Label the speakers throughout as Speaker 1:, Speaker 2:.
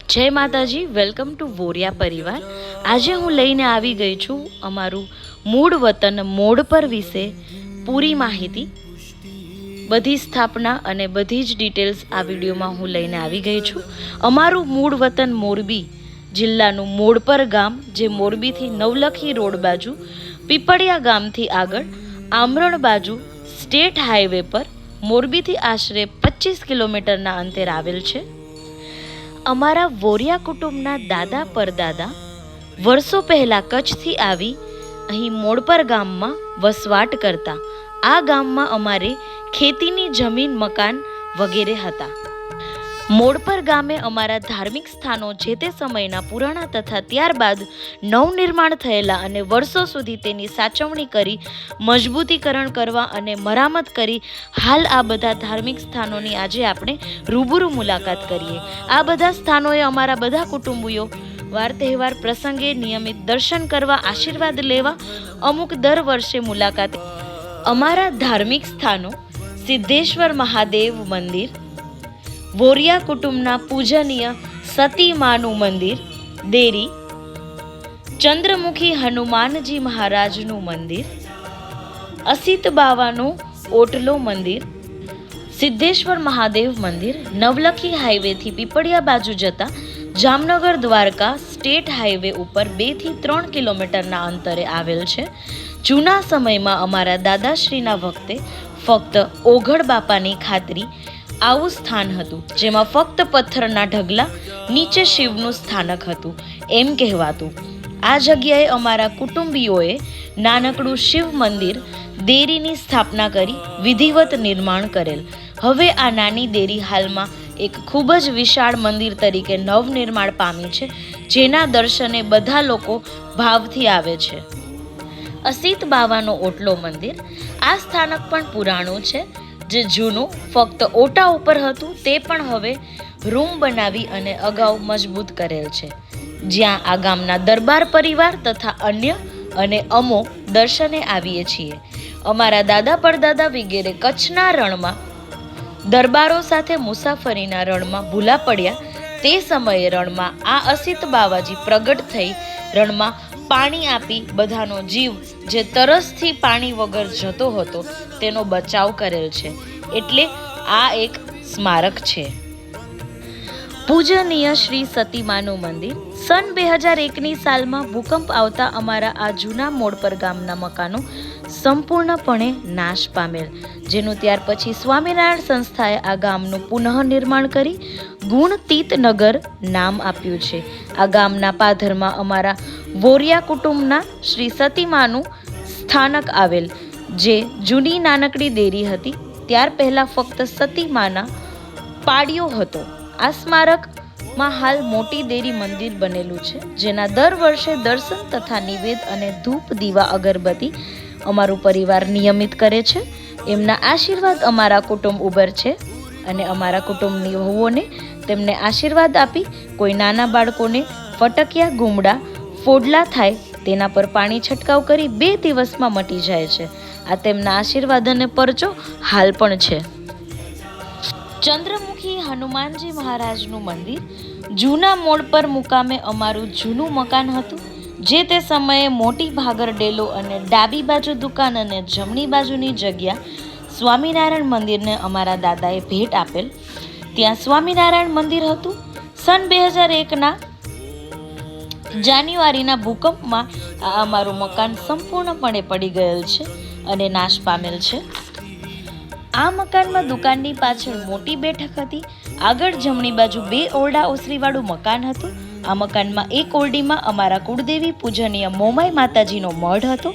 Speaker 1: જય માતાજી, welcome to વોરિયા પરિવાર। આજે હું લઈને આવી ગઈ છું અમારું મૂળ વતન મોડપર વિશે પૂરી માહિતી, બધી સ્થાપના અને બધી જ ડિટેલ્સ આ વિડીયોમાં હું લઈને આવી ગઈ છું। અમારું મૂળ વતન મોરબી જિલ્લાનું મોડપર ગામ, જે મોરબીથી નવલખી રોડ બાજુ પીપળિયા ગામથી આગળ આમરણ બાજુ સ્ટેટ હાઈવે પર મોરબીથી આશરે 25 કિલોમીટરના અંતરે આવેલ છે। અમારા વોરિયા કુટુંબના દાદા પરદાદા વર્ષો પહેલા કચ્છથી આવી અહીં મોડપર ગામમાં વસવાટ કરતા। આ ગામમાં અમારે ખેતીની જમીન, મકાન વગેરે હતા। મોડપર ગામે અમારા ધાર્મિક સ્થાનો જે તે સમયના પુરાણા તથા ત્યારબાદ નવનિર્માણ થયેલા અને વર્ષો સુધી તેની સાચવણી કરી મજબૂતીકરણ કરવા અને મરામત કરી હાલ આ બધા ધાર્મિક સ્થાનોની આજે આપણે રૂબરૂ મુલાકાત કરીએ। આ બધા સ્થાનોએ અમારા બધા કુટુંબીઓ વાર તહેવાર પ્રસંગે નિયમિત દર્શન કરવા, આશીર્વાદ લેવા અમુક દર વર્ષે મુલાકાત। અમારા ધાર્મિક સ્થાનો: સિદ્ધેશ્વર મહાદેવ મંદિર, વોરિયા કુટુંબના પૂજનીય સતી માનું મંદિર, દેરી, ચંદ્રમુખી હનુમાનજી મહારાજનું મંદિર, અસિત બાવાનો ઓટલો મંદિર, સિદ્ધેશ્વર મહાદેવ મંદિર નવલખી હાઈવેથી પીપળિયા બાજુ જતા જામનગર દ્વારકા સ્ટેટ હાઈવે ઉપર 2 થી 3 કિલોમીટરના અંતરે આવેલ છે। જૂના સમયમાં અમારા દાદાશ્રીના વખતે ફક્ત ઓઘડ બાપાની ખાતરી આવું સ્થાન હતું, જેમાં ફક્ત પથ્થરના ઢગલા, નીચે શિવનું સ્થાનક હતું એમ કહેવાતું। આ જગ્યાએ અમારા કુટુંબીઓએ નાનકડું શિવ મંદિર, દેરીની સ્થાપના કરી વિધિવત નિર્માણ કરેલ। હવે આ નાની દેરી હાલમાં એક ખૂબ જ વિશાળ મંદિર તરીકે નવનિર્માણ પામી છે, જેના દર્શને બધા લોકો ભાવથી આવે છે। અસિત બાવાનો ઓટલો મંદિર: આ સ્થાનક પણ પુરાણું છે, જે જૂનું ફક્ત ઓટા ઉપર હતું તે પણ હવે રૂમ બનાવી અને અગાઉ મજબૂત કરેલ છે, જ્યાં આ ગામના દરબાર પરિવાર તથા અન્ય અને અમો દર્શને આવીએ છીએ। અમારા દાદા પરદાદા વગેરે કચ્છના રણમાં દરબારો સાથે મુસાફરીના રણમાં ભૂલા પડ્યા તે સમયે રણમાં આ અસિત બાવાજી પ્રગટ થઈ રણમાં પાણી આપી બધાનો જીવ જે તરસથી પાણી વગર જતો હતો તેનો બચાવ કરેલ છે, એટલે આ એક સ્મારક છે। પૂજનીય શ્રી સતીમાનું મંદિર: સન 2001ની સાલમાં ભૂકંપ આવતા અમારા આ જૂના મોડપર ગામના મકાનો સંપૂર્ણપણે નાશ પામેલ, જેનું ત્યાર પછી સ્વામિનારાયણ સંસ્થાએ આ ગામનું પુનઃનિર્માણ કરી ગુણતીત નગર નામ આપ્યું છે। આ ગામના પાધરમાં અમારા વોરિયા કુટુંબના શ્રી સતીમાનું સ્થાનક આવેલ, જે જૂની નાનકડી દેરી હતી। ત્યાર પહેલા ફક્ત સતીમાના પાડ્યો હતો। આ સ્મારકમાં હાલ મોટી દેરી મંદિર બનેલું છે, જેના દર વર્ષે દર્શન તથા નિવેદ અને ધૂપ, દીવા, અગરબત્તી અમારું પરિવાર નિયમિત કરે છે। એમના આશીર્વાદ અમારા કુટુંબ ઉપર છે અને અમારા કુટુંબની વહુઓને તેમને આશીર્વાદ આપી કોઈ નાના બાળકોને ફટકિયા, ગુમડા, ફોડલા થાય તેના પર પાણી છંટકાવ કરી 2 દિવસમાં મટી જાય છે। આ તેમના આશીર્વાદ અને પરચો હાલ પણ છે। ચંદ્રમુખી હનુમાનજી મહારાજનું મંદિર: જૂના મોડ પર મુકામે અમારું જૂનું મકાન હતું, જે તે સમયે મોટી ભાગર ડેલો અને ડાબી બાજુ દુકાન અને જમણી બાજુની જગ્યા સ્વામિનારાયણ મંદિરને અમારા દાદાએ ભેટ આપેલ। ત્યાં સ્વામિનારાયણ મંદિર હતું। સન 2001ના જાન્યુઆરીના ભૂકંપમાં આ અમારું મકાન સંપૂર્ણપણે પડી ગયેલ છે અને નાશ પામેલ છે। આ મકાનમાં દુકાનની પાછળ મોટી બેઠક હતી, આગળ જમણી બાજુ 2 ઓરડા ઓસરીવાળું મકાન હતું। આ મકાનમાં એક ઓરડીમાં અમારા કુળદેવી પૂજનીય મોમાઈ માતાજીનો મઢ હતો।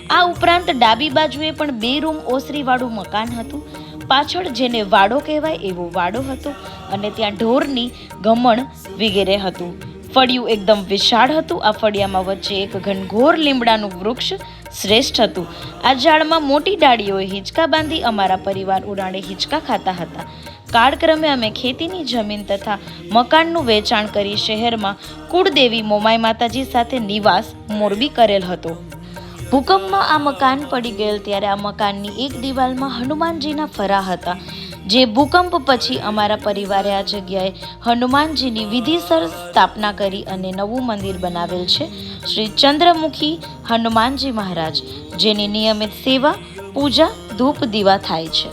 Speaker 1: આ ઉપરાંત ડાબી બાજુએ પણ 2 રૂમ ઓસરીવાળું મકાન હતું। પાછળ જેને વાડો કહેવાય એવો વાડો હતો અને ત્યાં ઢોરની ગમણ વગેરે હતું। ફળિયું એકદમ વિશાળ હતું। આ ફળિયામાં વચ્ચે એક ઘનઘોર લીમડાનું વૃક્ષ શ્રેષ્ઠ હતું। આ ઝાડમાં મોટી ડાળીઓએ હિંચકા બાંધી અમારા પરિવાર ઉડાણે હિંચકા ખાતા હતા। કાળક્રમે અમે ખેતીની જમીન તથા મકાનનું વેચાણ કરી શહેરમાં કુળદેવી મોમાઈ માતાજી સાથે નિવાસ મોરબી કરેલ હતો। ભૂકંપમાં આ મકાન પડી ગયેલ ત્યારે આ મકાનની એક દિવાલમાં હનુમાનજીના ફરા હતા, જે ભૂકંપ પછી અમારા પરિવારે આ જગ્યાએ હનુમાનજીની વિધિસર સ્થાપના કરી અને નવું મંદિર બનાવેલ છે, શ્રી ચંદ્રમુખી હનુમાનજી મહારાજ, જેની નિયમિત સેવા, પૂજા, ધૂપ દીવા થાય છે.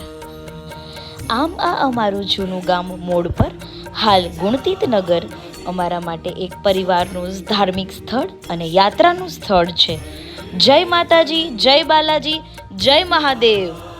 Speaker 1: આમ આ અમારું જૂનું ગામ મોડ પર હાલ ગુણતીત નગર અમારા માટે એક પરિવારનું ધાર્મિક સ્થળ અને યાત્રાનું સ્થળ છે. જય માતાજી, જય બાલાજી, જય મહાદેવ.